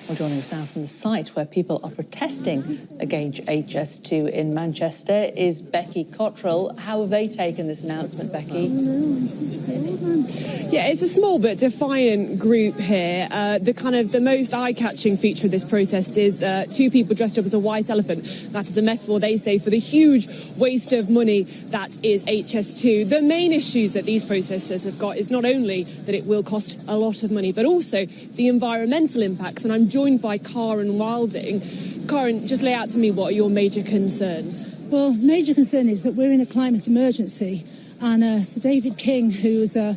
Well, joining us now from the site where people are protesting against HS2 in Manchester is Becky Cottrell. How have they taken this announcement, Becky? Yeah, it's a small but defiant group here. The most eye-catching feature of this protest is two people dressed up as a white elephant. That is a metaphor, they say, for the huge waste of money that is HS2. The main issues that these protesters have got is not only that it will cost a lot of money, but also the environmental impacts. And I'm joined by Karen Wilding. Karen, just lay out to me what are your major concerns? Well, major concern is that we're in a climate emergency, and Sir David King, who's the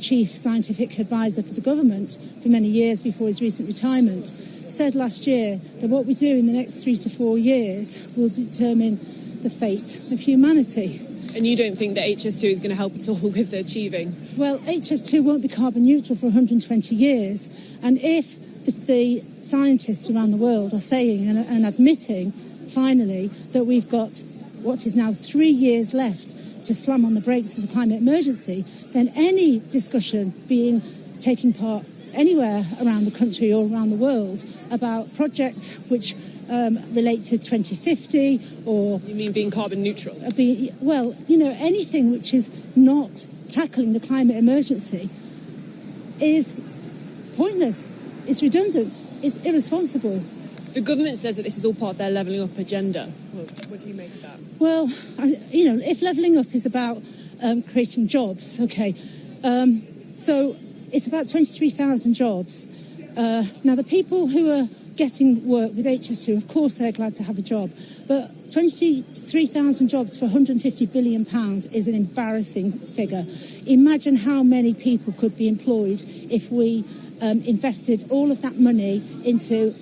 chief scientific advisor for the government for many years before his recent retirement, said last year that what we do in the next 3 to 4 years will determine the fate of humanity. And you don't think that HS2 is going to help at all with achieving? Well, HS2 won't be carbon neutral for 120 years, and if the scientists around the world are saying and admitting, finally, that we've got what is now 3 years left to slam on the brakes of the climate emergency, then any discussion taking part anywhere around the country or around the world about projects which relate to 2050 or... You mean being carbon neutral? Anything which is not tackling the climate emergency is pointless. It's redundant. It's irresponsible. The government says that this is all part of their levelling up agenda. What do you make of that? Well, if levelling up is about creating jobs, okay, so it's about 23,000 jobs. Now, the people who are getting work with HS2, of course, they're glad to have a job, but 23,000 jobs for £150 billion is an embarrassing figure. Imagine how many people could be employed if we invested all of that money into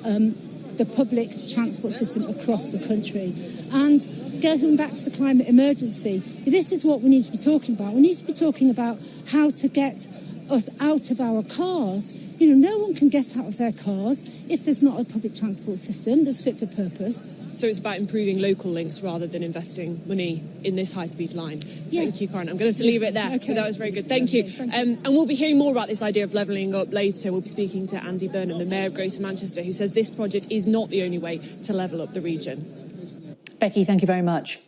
the public transport system across the country. And going back to the climate emergency, this is what we need to be talking about. We need to be talking about how to get us out of our cars. No one can get out of their cars if there's not a public transport system that's fit for purpose. So it's about improving local links rather than investing money in this high-speed line. Yeah. Thank you, Karen. I'm going to have to leave it there. Okay. That was very good. Thank you. And we'll be hearing more about this idea of levelling up later. We'll be speaking to Andy Burnham, the Mayor of Great Manchester, who says this project is not the only way to level up the region. Becky, thank you very much.